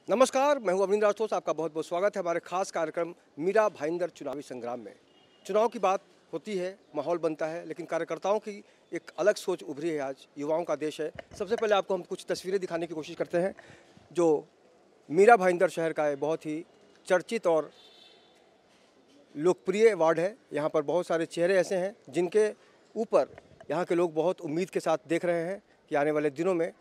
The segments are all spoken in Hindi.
नमस्कार, मैं हूं अविंद्र राठौर। आपका बहुत बहुत स्वागत है हमारे खास कार्यक्रम मीरा भाईंदर चुनावी संग्राम में। चुनाव की बात होती है, माहौल बनता है, लेकिन कार्यकर्ताओं की एक अलग सोच उभरी है। आज युवाओं का देश है। सबसे पहले आपको हम कुछ तस्वीरें दिखाने की कोशिश करते हैं जो मीरा भाईंदर शहर का है, बहुत ही चर्चित और लोकप्रिय वार्ड है। यहाँ पर बहुत सारे चेहरे ऐसे हैं जिनके ऊपर यहाँ के लोग बहुत उम्मीद के साथ देख रहे हैं कि आने वाले दिनों में,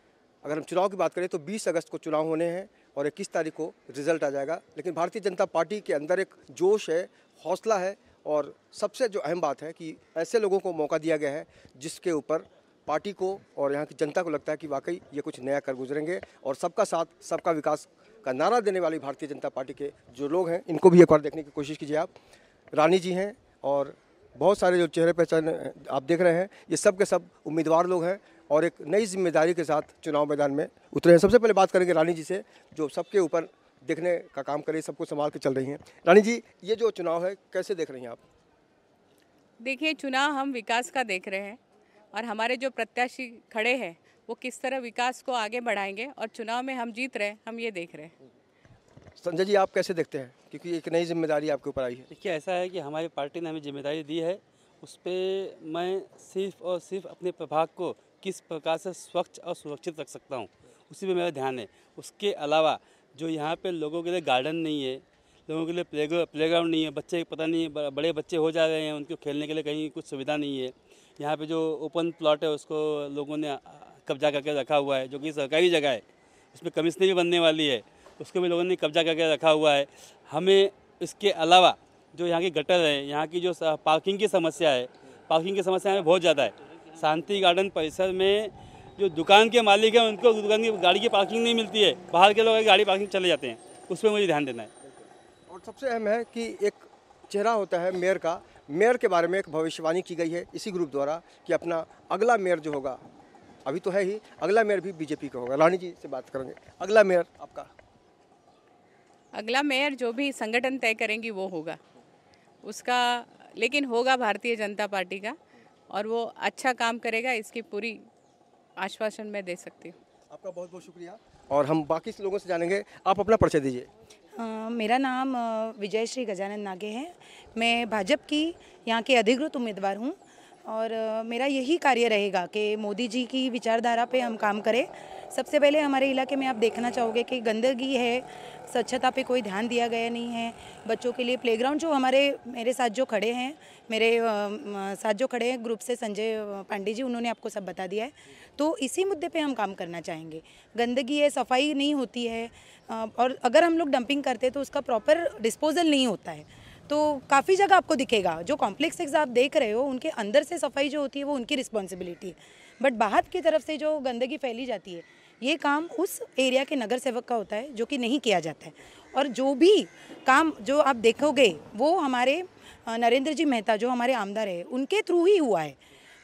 अगर हम चुनाव की बात करें तो 20 अगस्त को चुनाव होने हैं और 21 तारीख को रिजल्ट आ जाएगा। लेकिन भारतीय जनता पार्टी के अंदर एक जोश है, हौसला है और सबसे जो अहम बात है कि ऐसे लोगों को मौका दिया गया है जिसके ऊपर पार्टी को और यहाँ की जनता को लगता है कि वाकई ये कुछ नया कर गुजरेंगे। और सबका साथ सबका विकास का नारा देने वाली भारतीय जनता पार्टी के जो लोग हैं, इनको भी एक बार देखने की कोशिश कीजिए आप। रानी जी हैं और बहुत सारे जो चेहरे पहचान आप देख रहे हैं, ये सब के सब उम्मीदवार लोग हैं और एक नई जिम्मेदारी के साथ चुनाव मैदान में उतरे हैं। सबसे पहले बात करेंगे रानी जी से, जो सबके ऊपर देखने का काम करे, सबको संभाल के चल रही हैं। रानी जी, ये जो चुनाव है कैसे देख रही हैं आप? देखिए, चुनाव हम विकास का देख रहे हैं और हमारे जो प्रत्याशी खड़े हैं वो किस तरह विकास को आगे बढ़ाएंगे और चुनाव में हम जीत रहे हैं, हम ये देख रहे हैं। संजय जी, आप कैसे देखते हैं, क्योंकि एक नई जिम्मेदारी आपके ऊपर आई है? देखिए, ऐसा है कि हमारी पार्टी ने हमें जिम्मेदारी दी है, उस पर मैं सिर्फ और सिर्फ अपने प्रभाग को किस प्रकार से स्वच्छ और सुरक्षित रख सकता हूँ, उसी पे मेरा ध्यान है। उसके अलावा जो यहाँ पे लोगों के लिए गार्डन नहीं है, लोगों के लिए प्लेग्राउंड नहीं है, बच्चे पता नहीं बड़े बच्चे हो जा रहे हैं, उनको खेलने के लिए कहीं कुछ सुविधा नहीं है। यहाँ पे जो ओपन प्लॉट है उसको लोगों ने कब्जा करके रखा हुआ है, जो कि सरकारी जगह है, उसमें कमिश्नरी बनने वाली है, उसको भी लोगों ने कब्जा करके रखा हुआ है। हमें इसके अलावा जो यहाँ की गटर है, यहाँ की जो पार्किंग की समस्या है, पार्किंग की समस्या हमें बहुत ज़्यादा है। शांति गार्डन परिसर में जो दुकान के मालिक हैं उनको दुकान की गाड़ी की पार्किंग नहीं मिलती है, बाहर के लोग गाड़ी पार्किंग चले जाते हैं, उस पर मुझे ध्यान देना है। और सबसे अहम है कि एक चेहरा होता है मेयर का। मेयर के बारे में एक भविष्यवाणी की गई है इसी ग्रुप द्वारा कि अपना अगला मेयर जो होगा, अभी तो है ही, अगला मेयर भी बीजेपी का होगा। रानी जी से बात करेंगे, अगला मेयर आपका? अगला मेयर जो भी संगठन तय करेंगी वो होगा उसका, लेकिन होगा भारतीय जनता पार्टी का और वो अच्छा काम करेगा, इसकी पूरी आश्वासन मैं दे सकती हूँ। आपका बहुत बहुत शुक्रिया। और हम बाकी लोगों से जानेंगे। आप अपना परिचय दीजिए। मेरा नाम विजयश्री गजानन नागे है। मैं भाजपा की यहाँ के अधिकृत उम्मीदवार हूँ और मेरा यही कार्य रहेगा कि मोदी जी की विचारधारा पे हम काम करें। सबसे पहले हमारे इलाके में आप देखना चाहोगे कि गंदगी है, स्वच्छता पे कोई ध्यान दिया गया नहीं है। बच्चों के लिए प्लेग्राउंड, जो मेरे साथ जो खड़े हैं, ग्रुप से संजय पांडे जी, उन्होंने आपको सब बता दिया है। तो इसी मुद्दे पे हम काम करना चाहेंगे। गंदगी है, सफाई नहीं होती है और अगर हम लोग डंपिंग करते हैं तो उसका प्रॉपर डिस्पोजल नहीं होता है। तो काफ़ी जगह आपको दिखेगा, जो कॉम्प्लेक्सेस आप देख रहे हो उनके अंदर से सफाई जो होती है वो उनकी रिस्पॉन्सिबिलिटी है, बट बाहर की तरफ से जो गंदगी फैली जाती है ये काम उस एरिया के नगर सेवक का होता है, जो कि नहीं किया जाता है। और जो भी काम जो आप देखोगे वो हमारे नरेंद्र जी मेहता, जो हमारे आमदार है, उनके थ्रू ही हुआ है।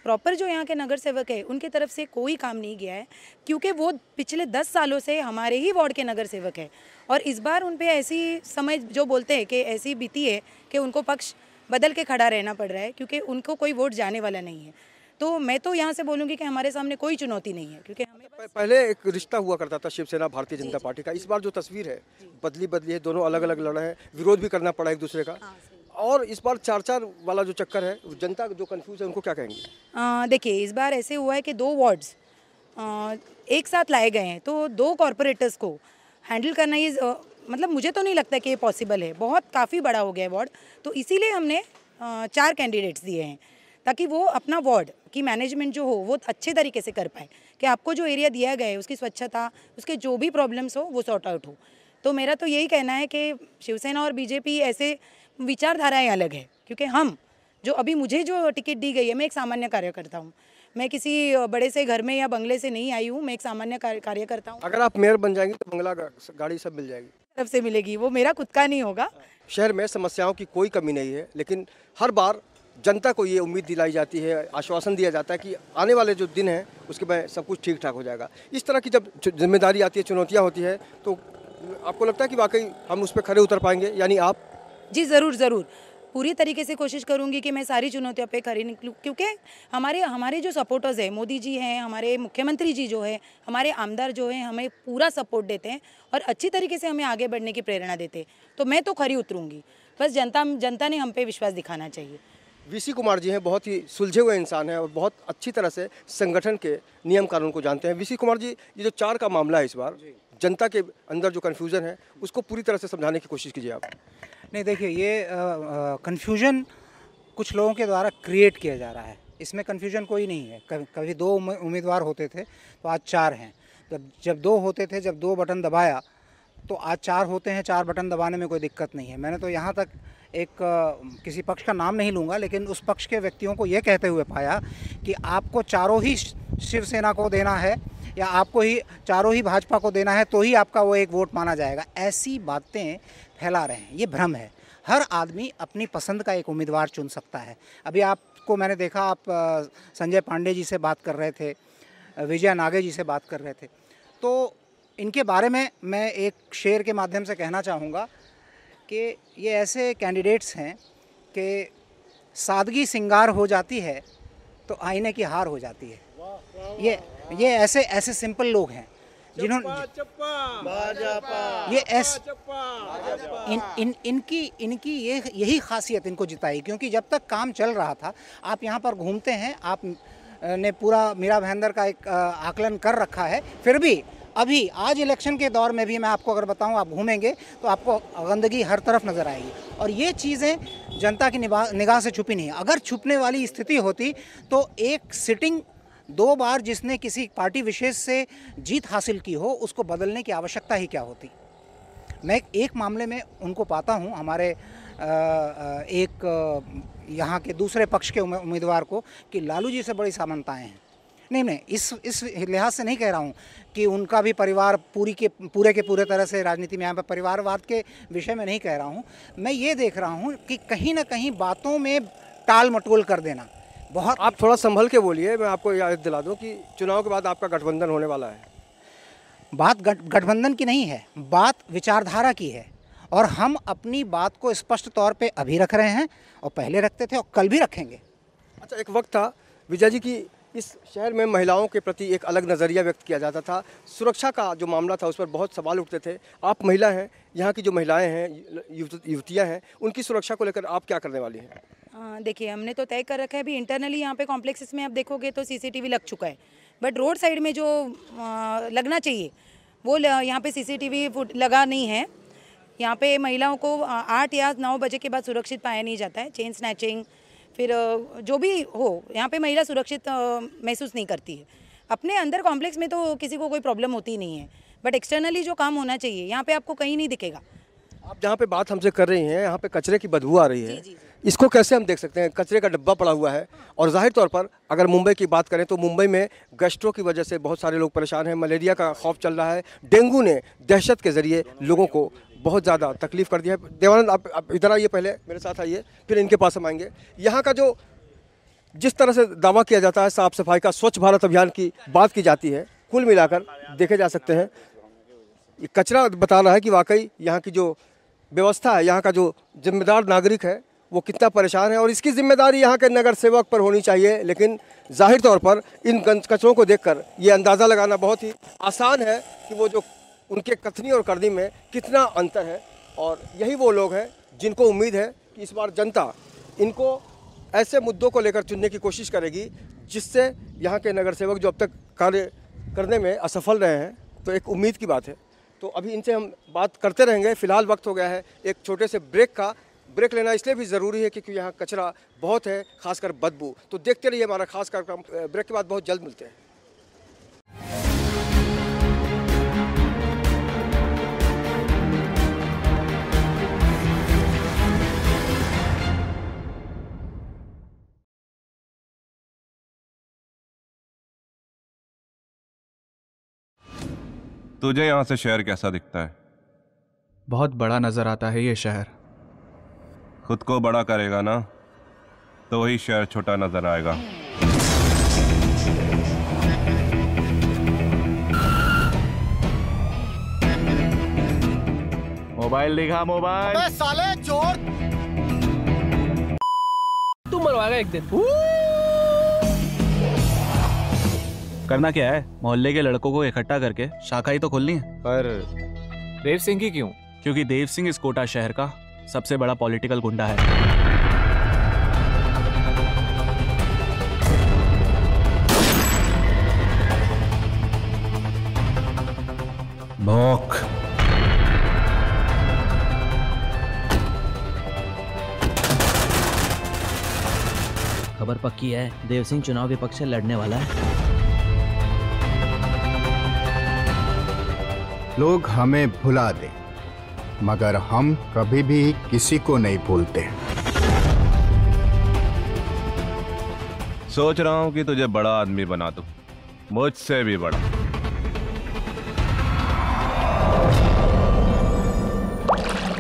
प्रॉपर जो यहाँ के नगर सेवक है उनकी तरफ से कोई काम नहीं किया है, क्योंकि वो पिछले 10 सालों से हमारे ही वार्ड के नगर सेवक है। और इस बार उन पे ऐसी समय जो बोलते हैं कि ऐसी बीती है कि उनको पक्ष बदल के खड़ा रहना पड़ रहा है, क्योंकि उनको कोई वोट जाने वाला नहीं है। तो मैं तो यहाँ से बोलूँगी कि हमारे सामने कोई चुनौती नहीं है, क्योंकि हमें पहले एक रिश्ता हुआ करता था शिवसेना भारतीय जनता पार्टी का। इस बार जो तस्वीर है बदली है, दोनों अलग अलग लड़ रहे हैं, विरोध भी करना पड़ा एक दूसरे का। और इस बार 4-4 वाला जो चक्कर है, जनता जो कंफ्यूज है उनको क्या कहेंगे? देखिए, इस बार ऐसे हुआ है कि 2 वार्ड्स एक साथ लाए गए हैं, तो 2 कॉरपोरेटर्स को हैंडल करना ये मतलब मुझे तो नहीं लगता कि ये पॉसिबल है। बहुत काफ़ी बड़ा हो गया है वार्ड, तो इसीलिए हमने 4 कैंडिडेट्स दिए हैं ताकि वो अपना वार्ड की मैनेजमेंट जो हो वो अच्छे तरीके से कर पाए, कि आपको जो एरिया दिया गया है उसकी स्वच्छता, उसके जो भी प्रॉब्लम्स हो वो सॉर्ट आउट हो। तो मेरा तो यही कहना है कि शिवसेना और बीजेपी ऐसे विचारधाराएं अलग है, क्योंकि हम जो अभी मुझे जो टिकट दी गई है, मैं एक सामान्य कार्यकर्ता हूँ। मैं किसी बड़े से घर में या बंगले से नहीं आई हूँ, मैं एक सामान्य कार्यकर्ता हूँ। अगर आप मेयर बन जाएंगे तो बंगला गाड़ी सब मिल जाएगी, तरफ से मिलेगी, वो मेरा खुद का नहीं होगा। शहर में समस्याओं की कोई कमी नहीं है, लेकिन हर बार जनता को ये उम्मीद दिलाई जाती है, आश्वासन दिया जाता है कि आने वाले जो दिन हैं उसके में सब कुछ ठीक ठाक हो जाएगा। इस तरह की जब जिम्मेदारी आती है, चुनौतियाँ होती है, तो आपको लगता है कि वाकई हम उस पर खरे उतर पाएंगे? यानी आप? जी ज़रूर ज़रूर। पूरी तरीके से कोशिश करूंगी कि मैं सारी चुनौतियों पे खरी निकलूं, क्योंकि हमारे जो सपोर्टर्स हैं, मोदी जी हैं, हमारे मुख्यमंत्री जी जो है, हमारे आमदार जो हैं, हमें पूरा सपोर्ट देते हैं और अच्छी तरीके से हमें आगे बढ़ने की प्रेरणा देते हैं। तो मैं तो खरी उतरूंगी, बस जनता ने हम पे विश्वास दिखाना चाहिए। वीसी कुमार जी हैं, बहुत ही सुलझे हुए इंसान हैं और बहुत अच्छी तरह से संगठन के नियम कानून को जानते हैं। वीसी कुमार जी, ये जो 4 का मामला है, इस बार जनता के अंदर जो कन्फ्यूज़न है उसको पूरी तरह से समझाने की कोशिश कीजिए आप। नहीं, देखिए, ये कन्फ्यूजन कुछ लोगों के द्वारा क्रिएट किया जा रहा है। इसमें कन्फ्यूजन कोई नहीं है। कभी 2 उम्मीदवार होते थे तो आज 4 हैं। जब 2 होते थे, जब 2 बटन दबाया तो आज 4 होते हैं। 4 बटन दबाने में कोई दिक्कत नहीं है। मैंने तो यहाँ तक किसी पक्ष का नाम नहीं लूँगा, लेकिन उस पक्ष के व्यक्तियों को ये कहते हुए पाया कि आपको चारों ही शिवसेना को देना है या आपको ही चारों ही भाजपा को देना है तो ही आपका वो एक वोट माना जाएगा। ऐसी बातें फैला रहे हैं, ये भ्रम है। हर आदमी अपनी पसंद का एक उम्मीदवार चुन सकता है। अभी आपको मैंने देखा, आप संजय पांडे जी से बात कर रहे थे, विजया नागे जी से बात कर रहे थे, तो इनके बारे में मैं एक शेर के माध्यम से कहना चाहूँगा कि ये ऐसे कैंडिडेट्स हैं कि सादगी सिंगार हो जाती है तो आईने की हार हो जाती है। ये ऐसे सिंपल लोग हैं जिन्होंने इनकी यही खासियत इनको जिताई, क्योंकि जब तक काम चल रहा था, आप यहाँ पर घूमते हैं, आप ने पूरा मीरा भाईंदर का एक आकलन कर रखा है, फिर भी अभी आज इलेक्शन के दौर में भी मैं आपको अगर बताऊं, आप घूमेंगे तो आपको गंदगी हर तरफ नज़र आएगी। और ये चीज़ें जनता की निगाह से छुपी नहीं है। अगर छुपने वाली स्थिति होती तो एक सिटिंग 2 बार जिसने किसी पार्टी विशेष से जीत हासिल की हो, उसको बदलने की आवश्यकता ही क्या होती। मैं एक मामले में उनको पाता हूं, हमारे एक यहाँ के दूसरे पक्ष के उम्मीदवार को, कि लालू जी से बड़ी समानताएं हैं। नहीं, इस लिहाज से नहीं कह रहा हूँ कि उनका भी परिवार पूरे के पूरे तरह से राजनीति में, यहाँ पर परिवारवाद के विषय में नहीं कह रहा हूँ। मैं ये देख रहा हूँ कि कहीं ना कहीं बातों में टाल मटोल कर देना बहुत। आप थोड़ा संभल के बोलिए, मैं आपको याद दिला दूं कि चुनाव के बाद आपका गठबंधन होने वाला है। बात गठबंधन की नहीं है, बात विचारधारा की है, और हम अपनी बात को स्पष्ट तौर पे अभी रख रहे हैं और पहले रखते थे और कल भी रखेंगे। अच्छा, एक वक्त था विजय जी की इस शहर में महिलाओं के प्रति एक अलग नज़रिया व्यक्त किया जाता था। सुरक्षा का जो मामला था उस पर बहुत सवाल उठते थे। आप महिला हैं, यहाँ की जो महिलाएं हैं, युवतियाँ हैं, उनकी सुरक्षा को लेकर आप क्या करने वाली हैं? देखिए, हमने तो तय कर रखा है। अभी इंटरनली यहाँ पे कॉम्प्लेक्सेस में आप देखोगे तो CCTV लग चुका है, बट रोड साइड में जो लगना चाहिए वो यहाँ पे CCTV लगा नहीं है। यहाँ पे महिलाओं को 8 या 9 बजे के बाद सुरक्षित पाया नहीं जाता है। चेन स्नैचिंग, फिर जो भी हो, यहाँ पे महिला सुरक्षित महसूस नहीं करती है। अपने अंदर कॉम्प्लेक्स में तो किसी को कोई प्रॉब्लम होती नहीं है, बट एक्सटर्नली जो काम होना चाहिए यहाँ पे आपको कहीं नहीं दिखेगा। आप जहाँ पे बात हमसे कर रही हैं, यहाँ पे कचरे की बदबू आ रही है। इसको कैसे हम देख सकते हैं? कचरे का डब्बा पड़ा हुआ है, और जाहिर तौर पर अगर मुंबई की बात करें तो मुंबई में गैस्ट्रो की वजह से बहुत सारे लोग परेशान हैं। मलेरिया का खौफ चल रहा है। डेंगू ने दहशत के ज़रिए लोगों को बहुत ज़्यादा तकलीफ कर दिया है। देवानंद, आप इधर आइए, पहले मेरे साथ आइए, फिर इनके पास हम आएंगे। यहाँ का जो जिस तरह से दावा किया जाता है साफ सफाई का, स्वच्छ भारत अभियान की बात की जाती है, कुल मिलाकर देखे जा सकते हैं ये कचरा बता रहा है कि वाकई यहाँ की जो व्यवस्था है, यहाँ का जो जिम्मेदार नागरिक है वो कितना परेशान है, और इसकी जिम्मेदारी यहाँ के नगर सेवक पर होनी चाहिए। लेकिन जाहिर तौर पर इन कचरों को देखकर ये अंदाज़ा लगाना बहुत ही आसान है कि वो जो उनके कथनी और करनी में कितना अंतर है। और यही वो लोग हैं जिनको उम्मीद है कि इस बार जनता इनको ऐसे मुद्दों को लेकर चुनने की कोशिश करेगी जिससे यहाँ के नगर सेवक जो अब तक कार्य करने में असफल रहे हैं, तो एक उम्मीद की बात है। तो अभी इनसे हम बात करते रहेंगे। फ़िलहाल वक्त हो गया है एक छोटे से ब्रेक का। ब्रेक लेना इसलिए भी ज़रूरी है क्योंकि यहाँ कचरा बहुत है, खासकर बदबू। तो देखते रहिए हमारा खास कार्यक्रम। ब्रेक के बाद बहुत जल्द मिलते हैं। तुझे यहाँ से शहर कैसा दिखता है? बहुत बड़ा नजर आता है ये शहर। खुद को बड़ा करेगा ना तो वही शहर छोटा नजर आएगा। मोबाइल दिखा, मोबाइल। अबे साले चोर! आएगा एक दिन। करना क्या है, मोहल्ले के लड़कों को इकट्ठा करके शाखा ही तो खोलनी है। पर देव सिंह की क्यों? क्योंकि देव सिंह इस कोटा शहर का सबसे बड़ा पॉलिटिकल गुंडा है। भौंक। खबर पक्की है, देव सिंह चुनाव विपक्ष से लड़ने वाला है। लोग हमें भुला दे, मगर हम कभी भी किसी को नहीं भूलते। सोच रहा हूं कि तुझे बड़ा आदमी बना दूं, मुझसे भी बड़ा।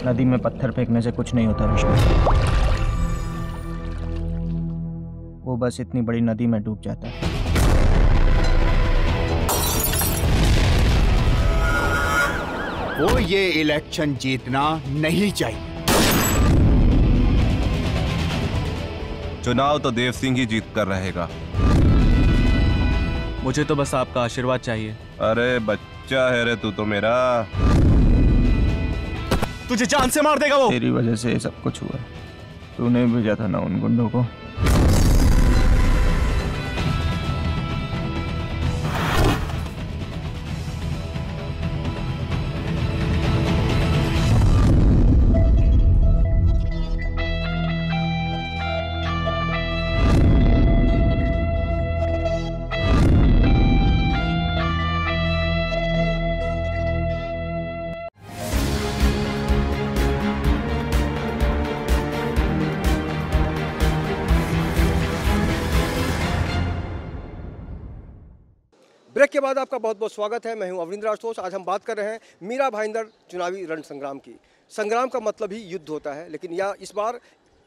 नदी में पत्थर फेंकने से कुछ नहीं होता विष्णु, वो बस इतनी बड़ी नदी में डूब जाता है। वो ये इलेक्शन जीतना नहीं चाहिए। चुनाव तो देव सिंह ही जीत कर रहेगा। मुझे तो बस आपका आशीर्वाद चाहिए। अरे बच्चा है रे तू तो मेरा, तुझे जान से मार देगा वो। तेरी वजह से सब कुछ हुआ, तूने भेजा था ना उन गुंडों को। ब्रेक के बाद आपका बहुत बहुत स्वागत है। मैं हूं अवनिंद्र आशुतोष। आज हम बात कर रहे हैं मीरा भाईंदर चुनावी रण संग्राम की। संग्राम का मतलब ही युद्ध होता है, लेकिन यह इस बार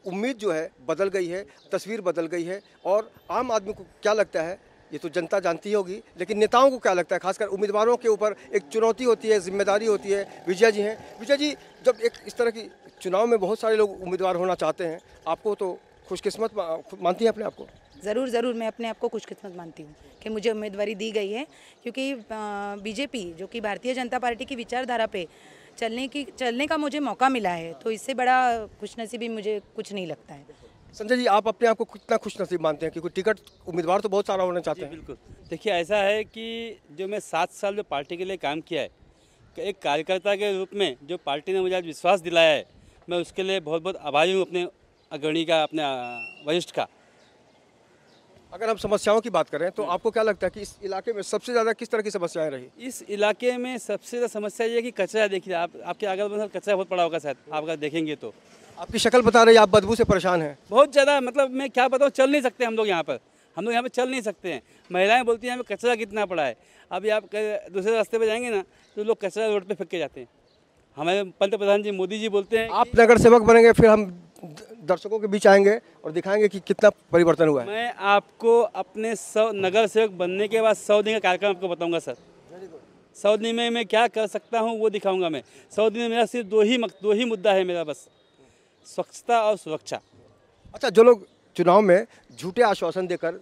उम्मीद जो है बदल गई है, तस्वीर बदल गई है। और आम आदमी को क्या लगता है ये तो जनता जानती होगी, लेकिन नेताओं को क्या लगता है, खासकर उम्मीदवारों के ऊपर एक चुनौती होती है, जिम्मेदारी होती है। विजय जी हैं, विजय जी, जब एक इस तरह की चुनाव में बहुत सारे लोग उम्मीदवार होना चाहते हैं, आपको तो खुशकिस्मत मानती हैं अपने आप को? ज़रूर ज़रूर, मैं अपने आप को खुशकिस्मत मानती हूँ कि मुझे उम्मीदवारी दी गई है, क्योंकि बीजेपी जो कि भारतीय जनता पार्टी की विचारधारा पे चलने का मुझे मौका मिला है, तो इससे बड़ा खुशनसीबी मुझे कुछ नहीं लगता है। संजय जी, आप अपने आप को कितना खुशनसीब मानते हैं? क्योंकि टिकट उम्मीदवार तो बहुत सारा होना चाहते हैं। बिल्कुल, देखिए ऐसा है कि जो मैं 7 साल जो पार्टी के लिए काम किया है, एक कार्यकर्ता के रूप में जो पार्टी ने मुझे आज विश्वास दिलाया है, मैं उसके लिए बहुत बहुत आभारी हूँ अपने अग्रणी का, अपने वरिष्ठ का। अगर हम समस्याओं की बात करें तो आपको क्या लगता है कि इस इलाके में सबसे ज़्यादा किस तरह की समस्याएं रही? इस इलाके में सबसे ज़्यादा समस्या ये है कि कचरा। देखिए आपके अगल बगल कचरा बहुत पड़ा होगा, शायद आप अगर देखेंगे तो। आपकी शक्ल बता रही है आप बदबू से परेशान हैं। बहुत ज़्यादा, मतलब मैं क्या बताऊँ, चल नहीं सकते हम लोग यहाँ पर। हम लोग यहाँ पर चल नहीं सकते हैं। महिलाएं बोलती हैं हमें कचरा कितना पड़ा है। अभी आप दूसरे रास्ते पर जाएंगे ना तो लोग कचरा रोड पर फेंक के जाते हैं। हमारे पंतप्रधान जी मोदी जी बोलते हैं आप नगर सेवक बनेंगे, फिर हम दर्शकों के बीच आएंगे और दिखाएंगे कि कितना परिवर्तन हुआ है। मैं आपको अपने नगर सेवक बनने के बाद 100 दिन का कार्यक्रम आपको बताऊंगा सर। 100 दिन में मैं क्या कर सकता हूं वो दिखाऊंगा मैं। 100 दिन में मेरा सिर्फ दो ही मुद्दा है मेरा, बस स्वच्छता और सुरक्षा। अच्छा, जो लोग चुनाव में झूठे आश्वासन देकर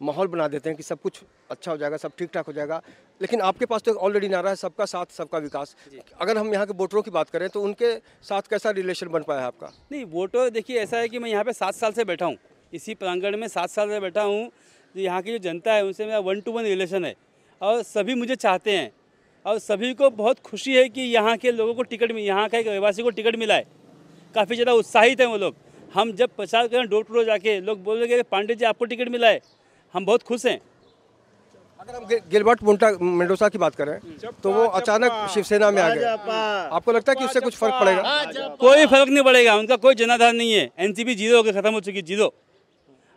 माहौल बना देते हैं कि सब कुछ अच्छा हो जाएगा, सब ठीक ठाक हो जाएगा, लेकिन आपके पास तो ऑलरेडी नारा है सबका साथ सबका विकास। अगर हम यहाँ के वोटरों की बात करें तो उनके साथ कैसा रिलेशन बन पाया है आपका? नहीं, वोटर देखिए ऐसा है कि मैं यहाँ पे 7 साल से बैठा हूँ, इसी प्रांगण में 7 साल से बैठा हूँ। यहाँ की जो जनता है उनसे मेरा 1 to 1 रिलेशन है और सभी मुझे चाहते हैं और सभी को बहुत खुशी है कि यहाँ के लोगों को टिकट यहाँ का एक रहवासी को टिकट मिला है। काफ़ी ज़्यादा उत्साहित हैं वो लोग। हम जब प्रचार करें डोर टू डोर जाके, लोग बोल रहे पांडे जी आपको टिकट मिला है, हम बहुत खुश हैं। अगर हम गिलबर्ट मेंडोजा की बात करें तो वो अचानक शिवसेना में आ गए, आपको लगता है कि उससे कुछ फर्क पड़ेगा? कोई फर्क नहीं पड़ेगा, उनका कोई जनाधार नहीं है। एनसीपी 0 होकर ख़त्म हो चुकी, 0।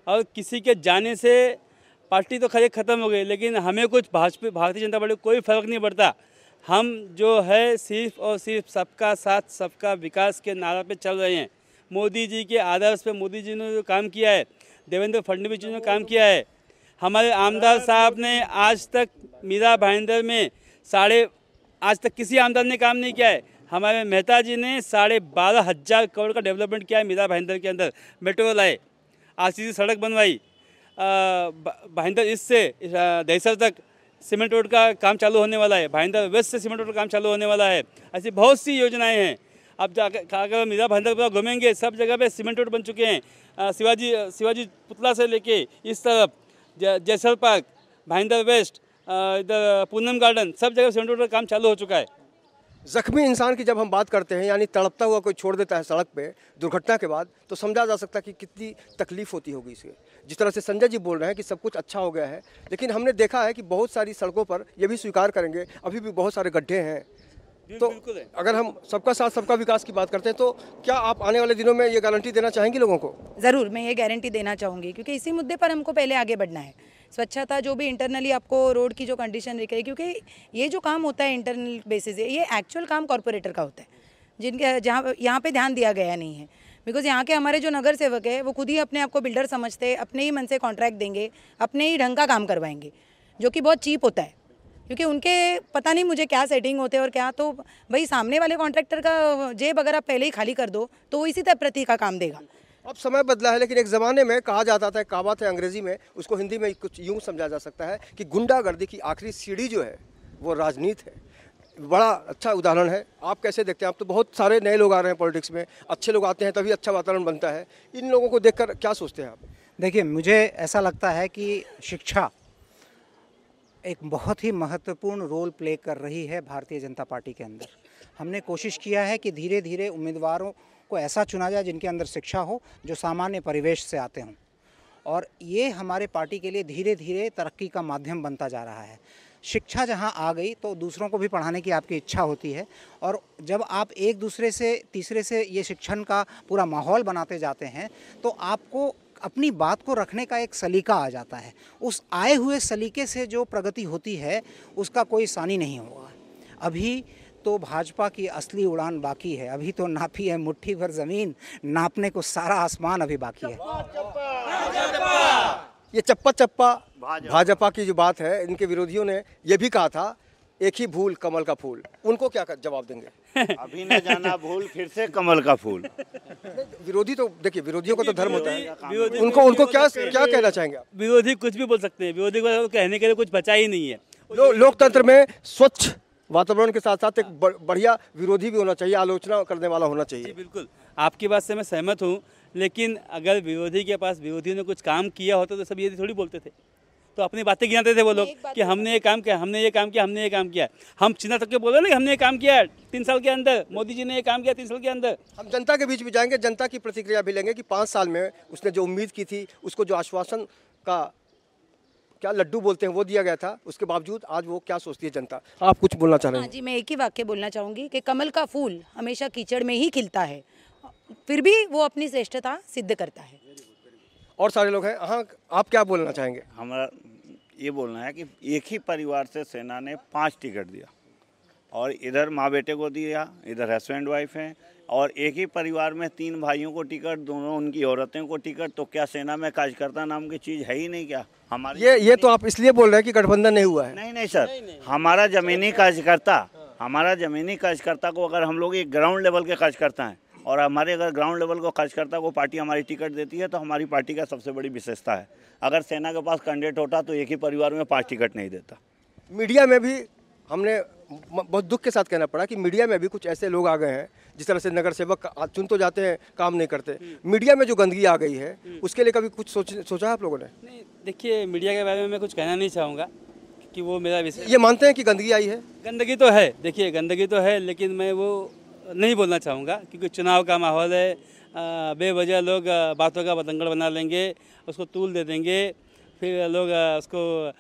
और किसी के जाने से पार्टी तो खैर ख़त्म हो गई, लेकिन हमें कुछ भारतीय जनता पार्टी कोई फर्क नहीं पड़ता। हम जो है सिर्फ और सिर्फ सबका साथ सबका विकास के नारा पे चल रहे हैं। मोदी जी के आदर्श पे मोदी जी ने जो काम किया है, देवेंद्र फडणवीस जी ने काम किया है, हमारे आमदार साहब ने आज तक मीरा भाईंदर में आज तक किसी आमदार ने काम नहीं किया है। हमारे मेहता जी ने 12,500 करोड़ का डेवलपमेंट किया है मीरा भाईंदर के अंदर, मेट्रो लाए। आरसीसी सड़क बनवाई, भाईंदर ईस्ट से दहीसर तक सीमेंट रोड का काम चालू होने वाला है, भाईंदर वेस्ट से सीमेंट रोड का काम चालू होने वाला है। ऐसी बहुत सी योजनाएं हैं। अब जाकर अगर मीरा भाईंदर पर घूमेंगे, सब जगह पे सीमेंट रोड बन चुके हैं। शिवाजी पुतला से लेके इस तरफ जयसल पार्क, भाईंदर वेस्ट, इधर पूनम गार्डन, सब जगह सीमेंट रोड का काम चालू हो चुका है। जख्मी इंसान की जब हम बात करते हैं, यानी तड़पता हुआ कोई छोड़ देता है सड़क पे दुर्घटना के बाद, तो समझा जा सकता है कि कितनी तकलीफ होती होगी इसे। जिस तरह से संजय जी बोल रहे हैं कि सब कुछ अच्छा हो गया है, लेकिन हमने देखा है कि बहुत सारी सड़कों पर, ये भी स्वीकार करेंगे, अभी भी बहुत सारे गड्ढे हैं। तो अगर हम सबका साथ सबका विकास की बात करते हैं, तो क्या आप आने वाले दिनों में ये गारंटी देना चाहेंगी लोगों को? ज़रूर, मैं ये गारंटी देना चाहूँगी, क्योंकि इसी मुद्दे पर हमको पहले आगे बढ़ना है। स्वच्छता, जो भी इंटरनली आपको रोड की जो कंडीशन दिख रही है, क्योंकि ये जो काम होता है इंटरनल बेसिस से, ये एक्चुअल काम कॉरपोरेटर का होता है, जिनके जहाँ यहाँ पे ध्यान दिया गया नहीं है। बिकॉज यहाँ के हमारे जो नगर सेवक है, वो खुद ही अपने आप को बिल्डर समझते हैं, अपने ही मन से कॉन्ट्रैक्ट देंगे, अपने ही ढंग का काम करवाएंगे, जो कि बहुत चीप होता है, क्योंकि उनके पता नहीं मुझे क्या सेटिंग होते हैं और क्या। तो भाई सामने वाले कॉन्ट्रैक्टर का जेब अगर आप पहले ही खाली कर दो, तो वो इसी तरह प्रति का काम देगा। अब समय बदला है, लेकिन एक ज़माने में कहा जाता था, कहावत है अंग्रेजी में, उसको हिंदी में कुछ यूँ समझा जा सकता है कि गुंडागर्दी की आखिरी सीढ़ी जो है वो राजनीति है। बड़ा अच्छा उदाहरण है। आप कैसे देखते हैं? आप तो बहुत सारे नए लोग आ रहे हैं पॉलिटिक्स में, अच्छे लोग आते हैं तभी अच्छा वातावरण बनता है। इन लोगों को देखकर क्या सोचते हैं आप? देखिए, मुझे ऐसा लगता है कि शिक्षा एक बहुत ही महत्वपूर्ण रोल प्ले कर रही है भारतीय जनता पार्टी के अंदर। हमने कोशिश किया है कि धीरे धीरे उम्मीदवारों को ऐसा चुना जाए जिनके अंदर शिक्षा हो, जो सामान्य परिवेश से आते हों, और ये हमारे पार्टी के लिए धीरे धीरे तरक्की का माध्यम बनता जा रहा है। शिक्षा जहां आ गई तो दूसरों को भी पढ़ाने की आपकी इच्छा होती है, और जब आप एक दूसरे से, तीसरे से ये शिक्षण का पूरा माहौल बनाते जाते हैं, तो आपको अपनी बात को रखने का एक सलीका आ जाता है। उस आए हुए सलीके से जो प्रगति होती है, उसका कोई सानी नहीं होगा। अभी तो भाजपा की असली उड़ान बाकी है। अभी तो नापी है मुट्ठी भर ज़मीन, नापने को सारा आसमान अभी बाकी है। ये चप्पा चप्पा भाजपा की जो बात है, इनके विरोधियों ने ये भी कहा था, एक ही भूल कमल का फूल। उनको क्या जवाब देंगे? अभी न जाना भूल, फिर से कमल का फूल। विरोधी तो देखिए, विरोधियों का तो धर्म होता है। उनको क्या कहना चाहेंगे आप? विरोधी कुछ भी बोल सकते हैं, विरोधी को कहने के लिए कुछ बचा ही नहीं है। लोकतंत्र में स्वच्छ वातावरण के साथ साथ एक बढ़िया विरोधी भी होना चाहिए, आलोचना करने वाला होना चाहिए। जी बिल्कुल, आपकी बात से मैं सहमत हूँ, लेकिन अगर विरोधी के पास, विरोधी ने कुछ काम किया होता तो सब ये थोड़ी बोलते थे, तो अपनी बातें गिनाते थे वो लोग कि हमने ये काम किया, हमने ये काम किया, हमने ये काम किया। हम चिन्ह तक के बोले ना कि हमने ये काम किया 3 साल के अंदर, मोदी जी ने ये काम किया 3 साल के अंदर। हम जनता के बीच भी जाएंगे, जनता की प्रतिक्रिया भी लेंगे कि 5 साल में उसने जो उम्मीद की थी, उसको जो आश्वासन का क्या लड्डू बोलते हैं वो दिया गया था, उसके बावजूद आज वो क्या सोचती है जनता। आप कुछ बोलना चाह रहे हैं? जी, मैं एक ही वाक्य बोलना चाहूँगी कि कमल का फूल हमेशा कीचड़ में ही खिलता है, फिर भी वो अपनी श्रेष्ठता सिद्ध करता है। और सारे लोग हैं। हाँ, आप क्या बोलना चाहेंगे? हमारा ये बोलना है कि एक ही परिवार से सेना ने 5 टिकट दिया, और इधर माँ बेटे को दिया, इधर हस्बैंड वाइफ हैं, और एक ही परिवार में 3 भाइयों को टिकट, दोनों उनकी औरतें को टिकट। तो क्या सेना में कार्यकर्ता नाम की चीज़ है ही नहीं क्या हमारी? ये तो आप इसलिए बोल रहे हैं कि गठबंधन नहीं हुआ है। नहीं सर, हमारा ज़मीनी कार्यकर्ता को अगर हम लोग एक ग्राउंड लेवल के कार्यकर्ता हैं, और हमारे अगर ग्राउंड लेवल को कार्यकर्ता को पार्टी हमारी टिकट देती है, तो हमारी पार्टी का सबसे बड़ी विशेषता है। अगर सेना के पास कैंडिडेट होता तो एक ही परिवार में 5 टिकट नहीं देता। मीडिया में भी हमने बहुत दुख के साथ कहना पड़ा कि मीडिया में भी कुछ ऐसे लोग आ गए हैं, जिस तरह से नगर सेवक चुन तो जाते हैं, काम नहीं करते। मीडिया में जो गंदगी आ गई है, उसके लिए कभी कुछ सोचा है आप लोगों ने? नहीं, देखिए, मीडिया के बारे में मैं कुछ कहना नहीं चाहूँगा कि वो मेरा विषय। ये मानते हैं कि गंदगी आई है? गंदगी तो है, देखिए गंदगी तो है, लेकिन मैं वो नहीं बोलना चाहूँगा, क्योंकि चुनाव का माहौल है। बेवजह लोग बातों का बतंगड़ बना लेंगे, उसको तूल दे देंगे, फिर लोग उसको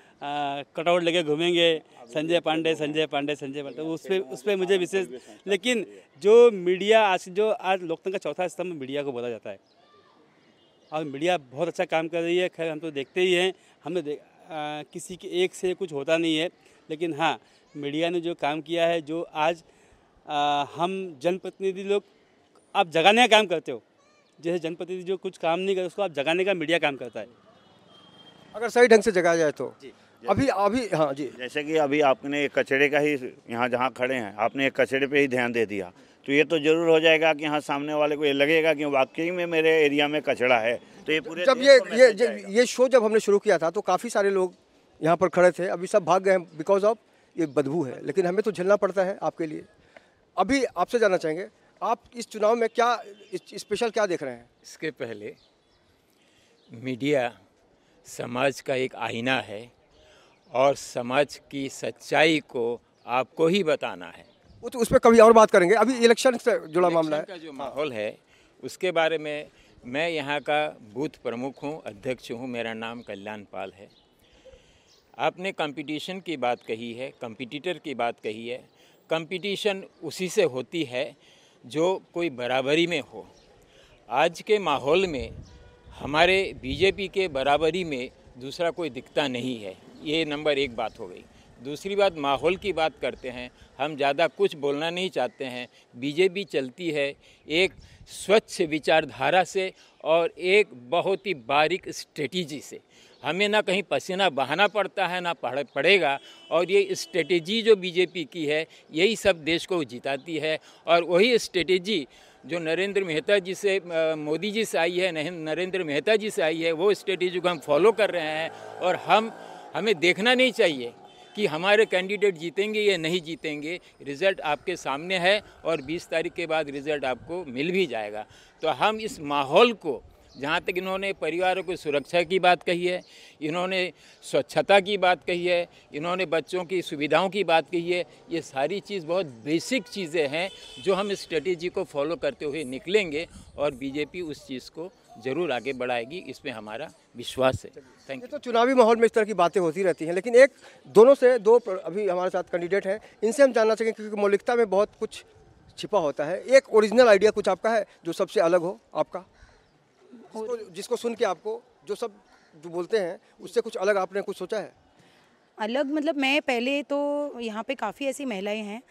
कटआउट लेके घूमेंगे, संजय पांडे। उस पर मुझे विशेष, लेकिन जो मीडिया आज लोकतंत्र का चौथा स्तंभ मीडिया को बोला जाता है, और मीडिया बहुत अच्छा काम कर रही है। खैर, हम तो देखते ही हैं, हमने किसी के एक से कुछ होता नहीं है, लेकिन हाँ, मीडिया ने जो काम किया है, जो आज हम जनप्रतिनिधि लोग, आप जगाने का काम करते हो, जैसे जनप्रतिनिधि जो कुछ काम नहीं करते उसको आप जगाने का मीडिया काम करता है, अगर सही ढंग से जगाया जाए तो। अभी हाँ जी, जैसे कि अभी आपने एक कचरे का ही, यहाँ जहाँ खड़े हैं, आपने एक कचरे पे ही ध्यान दे दिया, तो ये तो जरूर हो जाएगा कि हाँ सामने वाले को ये लगेगा कि वाकई में मेरे एरिया में कचरा है। तो ये पूरे जब ये शो जब हमने शुरू किया था तो काफ़ी सारे लोग यहाँ पर खड़े थे, अभी सब भाग गए हैं बिकॉज ऑफ ये बदबू है, लेकिन हमें तो झेलना पड़ता है आपके लिए। अभी आपसे जानना चाहेंगे, आप इस चुनाव में क्या स्पेशल क्या देख रहे हैं? इसके पहले मीडिया समाज का एक आईना है और समाज की सच्चाई को आपको ही बताना है। वो तो उस पर कभी और बात करेंगे, अभी इलेक्शन से जुड़ा मामला है। का जो माहौल है उसके बारे में मैं यहाँ का बूथ प्रमुख हूँ, अध्यक्ष हूँ, मेरा नाम कल्याण पाल है। आपने कंपटीशन की बात कही है, कंपटीटर की बात कही है। कंपटीशन उसी से होती है जो कोई बराबरी में हो। आज के माहौल में हमारे बीजेपी के बराबरी में दूसरा कोई दिखता नहीं है। ये नंबर एक बात हो गई। दूसरी बात, माहौल की बात करते हैं, हम ज़्यादा कुछ बोलना नहीं चाहते हैं। बीजेपी चलती है एक स्वच्छ विचारधारा से और एक बहुत ही बारीक स्ट्रेटेजी से। हमें ना कहीं पसीना बहाना पड़ता है ना पड़ेगा, और ये स्ट्रेटेजी जो बीजेपी की है यही सब देश को जिताती है। और वही स्ट्रेटेजी जो नरेंद्र मेहता जी से, मोदी जी से आई है, नरेंद्र मेहता जी से आई है, वो स्ट्रेटेजी को हम फॉलो कर रहे हैं। और हमें देखना नहीं चाहिए कि हमारे कैंडिडेट जीतेंगे या नहीं जीतेंगे। रिज़ल्ट आपके सामने है और 20 तारीख के बाद रिज़ल्ट आपको मिल भी जाएगा। तो हम इस माहौल को, जहाँ तक इन्होंने परिवारों की सुरक्षा की बात कही है, इन्होंने स्वच्छता की बात कही है, इन्होंने बच्चों की सुविधाओं की बात कही है, ये सारी चीज़ बहुत बेसिक चीज़ें हैं जो हम इस स्ट्रेटेजी को फॉलो करते हुए निकलेंगे और बीजेपी उस चीज़ को ज़रूर आगे बढ़ाएगी, इसमें हमारा विश्वास है। Thank you. तो चुनावी माहौल में इस तरह की बातें होती रहती हैं, लेकिन एक दोनों से दो अभी हमारे साथ कैंडिडेट हैं, इनसे हम जानना चाहेंगे क्योंकि मौलिकता में बहुत कुछ छिपा होता है। एक ओरिजिनल आइडिया कुछ आपका है जो सबसे अलग हो आपका, जिसको सुन के आपको जो सब जो बोलते हैं उससे कुछ अलग आपने कुछ सोचा है? अलग मतलब मैं पहले तो यहाँ पे काफ़ी ऐसी महिलाएं हैं,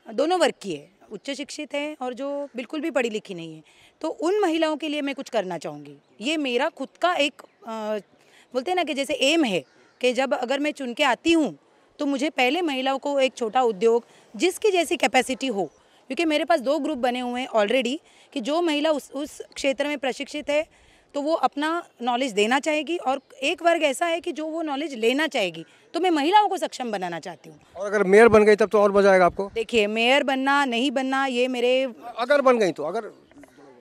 दोनों वर्ग की है, उच्च शिक्षित है और जो बिल्कुल भी पढ़ी लिखी नहीं है। तो उन महिलाओं के लिए मैं कुछ करना चाहूँगी। ये मेरा खुद का एक बोलते हैं ना कि जैसे एम है कि जब अगर मैं चुन के आती हूँ तो मुझे पहले महिलाओं को एक छोटा उद्योग जिसकी जैसी कैपेसिटी हो, क्योंकि मेरे पास 2 ग्रुप बने हुए हैं ऑलरेडी कि जो महिला उस क्षेत्र में प्रशिक्षित है तो वो अपना नॉलेज देना चाहेगी, और एक वर्ग ऐसा है कि जो वो नॉलेज लेना चाहेगी। तो मैं महिलाओं को सक्षम बनाना चाहती हूँ। और अगर मेयर बन गई तब तो और मजा आएगा आपको। देखिए, मेयर बनना नहीं बनना ये मेरे, अगर बन गई तो, अगर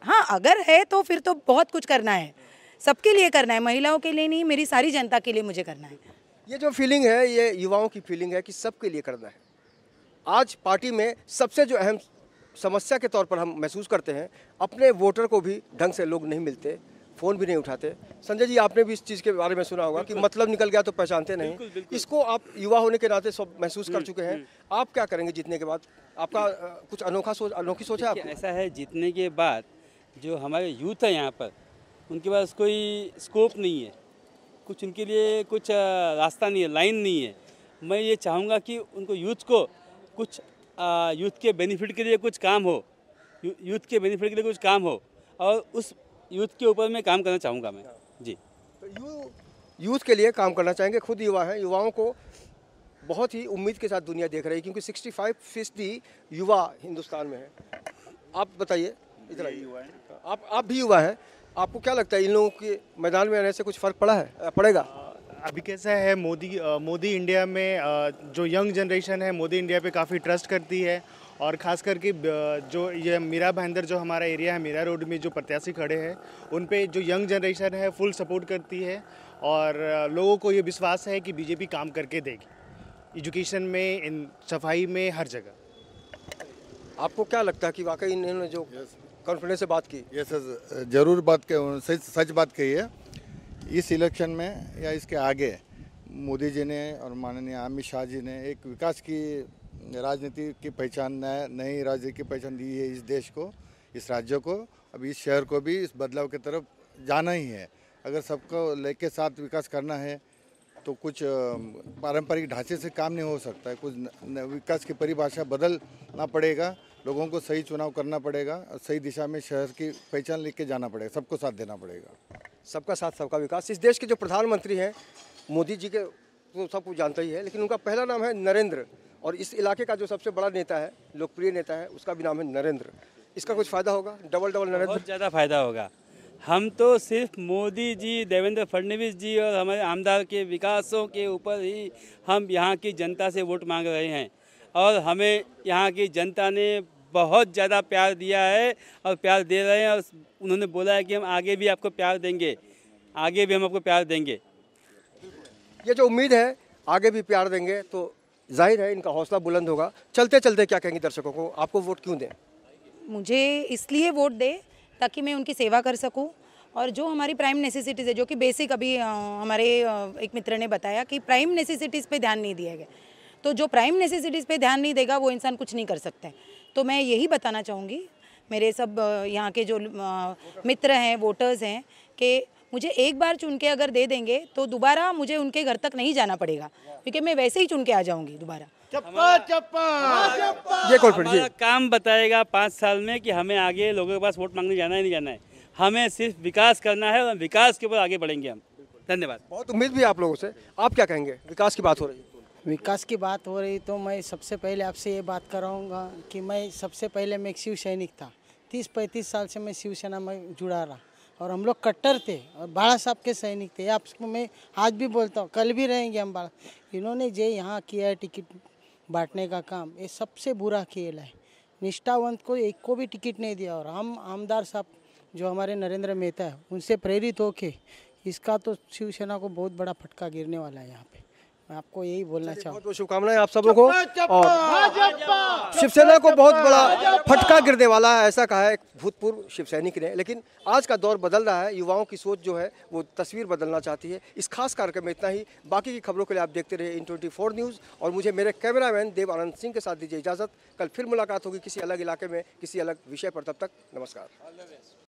हाँ अगर है तो फिर तो बहुत कुछ करना है, सबके लिए करना है, महिलाओं के लिए नहीं, मेरी सारी जनता के लिए मुझे करना है। ये जो फीलिंग है ये युवाओं की फीलिंग है कि सबके लिए करना है। आज पार्टी में सबसे जो अहम समस्या के तौर पर हम महसूस करते हैं, अपने वोटर को भी ढंग से लोग नहीं मिलते, फ़ोन भी नहीं उठाते। संजय जी, आपने भी इस चीज़ के बारे में सुना होगा कि मतलब निकल गया तो पहचानते नहीं। बिल्कुल। इसको आप युवा होने के नाते सब महसूस कर चुके हैं। आप क्या करेंगे जीतने के बाद? आपका कुछ अनोखी सोच है आपकी? ऐसा है, जीतने के बाद जो हमारे यूथ है यहाँ पर, उनके पास कोई स्कोप नहीं है, कुछ उनके लिए कुछ रास्ता नहीं है, लाइन नहीं है। मैं ये चाहूँगा कि उनको यूथ को कुछ यूथ के बेनिफिट के लिए कुछ काम हो, यूथ के बेनिफिट के लिए कुछ काम हो, और उस यूथ के ऊपर मैं काम करना चाहूँगा मैं जी। तो यूथ के लिए काम करना चाहेंगे, खुद युवा हैं, युवाओं को बहुत ही उम्मीद के साथ दुनिया देख रही है क्योंकि 65% युवा हिंदुस्तान में है। आप बताइए, इधर युवा है, आप भी युवा हैं, आपको क्या लगता है इन लोगों के मैदान में आने से कुछ फ़र्क पड़ेगा? अभी कैसा है, मोदी इंडिया में जो यंग जनरेशन है मोदी इंडिया पे काफ़ी ट्रस्ट करती है, और ख़ास करके जो ये मीरा भाईंदर जो हमारा एरिया है, मीरा रोड में जो प्रत्याशी खड़े हैं उन पे जो यंग जनरेशन है फुल सपोर्ट करती है, और लोगों को ये विश्वास है कि बीजेपी काम करके देगी, एजुकेशन में, इन सफाई में, हर जगह। आपको क्या लगता है कि वाकई इन्होंने जो कॉन्फिडेंस से बात की? ये सर जरूर सच बात कही है। इस इलेक्शन में या इसके आगे मोदी जी ने और माननीय अमित शाह जी ने एक विकास की राजनीति की पहचान, नई राजनीति की पहचान दी है इस देश को, इस राज्य को, अब इस शहर को भी इस बदलाव की तरफ जाना ही है। अगर सबको लेके साथ विकास करना है तो कुछ पारंपरिक ढांचे से काम नहीं हो सकता है, कुछ विकास की परिभाषा बदलना पड़ेगा, लोगों को सही चुनाव करना पड़ेगा, और सही दिशा में शहर की पहचान लेके जाना पड़ेगा, सबको साथ देना पड़ेगा। सबका साथ सबका विकास। इस देश के जो प्रधानमंत्री हैं मोदी जी के तो सब कुछ जानता ही है, लेकिन उनका पहला नाम है नरेंद्र और इस इलाके का जो सबसे बड़ा नेता है, लोकप्रिय नेता है, उसका भी नाम है नरेंद्र। इसका कुछ फ़ायदा होगा? डबल नरेंद्र, बहुत ज़्यादा फायदा होगा। हम तो सिर्फ मोदी जी, देवेंद्र फडणवीस जी और हमारे आमदार के विकासों के ऊपर ही हम यहाँ की जनता से वोट मांग रहे हैं, और हमें यहाँ की जनता ने बहुत ज़्यादा प्यार दिया है और प्यार दे रहे हैं, और उन्होंने बोला है कि हम आगे भी आपको प्यार देंगे, आगे भी हम आपको प्यार देंगे। ये जो उम्मीद है आगे भी प्यार देंगे, तो जाहिर है इनका हौसला बुलंद होगा। चलते चलते क्या कहेंगे दर्शकों को, आपको वोट क्यों दें? मुझे इसलिए वोट दे ताकि मैं उनकी सेवा कर सकूं, और जो हमारी प्राइम नेसेसिटीज़ है, जो कि बेसिक अभी हमारे एक मित्र ने बताया कि प्राइम नेसेसिटीज़ पे ध्यान नहीं दिया गया, तो जो प्राइम नेसेसिटीज़ पे ध्यान नहीं देगा वो इंसान कुछ नहीं कर सकता है। तो मैं यही बताना चाहूँगी मेरे सब यहाँ के जो मित्र हैं, वोटर्स हैं, कि मुझे एक बार चुन के अगर दे देंगे तो दोबारा मुझे उनके घर तक नहीं जाना पड़ेगा, क्योंकि मैं वैसे ही चुन के आ जाऊँगी दोबारा। ये कॉन्फिडेंस हमारा काम बताएगा 5 साल में कि हमें आगे लोगों के पास वोट मांगने जाना है नहीं जाना है। हमें सिर्फ विकास करना है और विकास के ऊपर आगे बढ़ेंगे हम। धन्यवाद। बहुत उम्मीद भी है आप लोगों से। आप क्या कहेंगे? विकास की बात हो रही है। विकास की बात हो रही तो मैं सबसे पहले आपसे ये बात कराऊंगा कि मैं सबसे पहले मैं एक शिव सैनिक था। 30-35 साल से मैं शिवसेना में जुड़ा रहा, और हम लोग कट्टर थे और बाला साहब के सैनिक थे। आपको मैं आज भी बोलता हूँ, कल भी रहेंगे हम बाला। इन्होंने जो यहाँ किया है टिकट बांटने का काम, ये सबसे बुरा खेल है। निष्ठावंत को एक को भी टिकट नहीं दिया, और हम आमदार साहब जो हमारे नरेंद्र मेहता है उनसे प्रेरित होके इसका तो शिवसेना को बहुत बड़ा फटका गिरने वाला है यहाँ पे। मैं आपको यही बोलना चाहूँगा। बहुत बहुत शुभकामनाएं आप सबों को। और शिवसेना को बहुत बड़ा फटका गिरने वाला है, ऐसा कहा है एक भूतपूर्व शिव सैनिक ने। लेकिन आज का दौर बदल रहा है, युवाओं की सोच जो है वो तस्वीर बदलना चाहती है। इस खास कार्यक्रम में इतना ही। बाकी की खबरों के लिए आप देखते रहिए N24 न्यूज़, और मुझे मेरे कैमरामैन देव आनंद सिंह के साथ दीजिए इजाज़त। कल फिर मुलाकात होगी किसी अलग इलाके में, किसी अलग विषय पर। तब तक नमस्कार।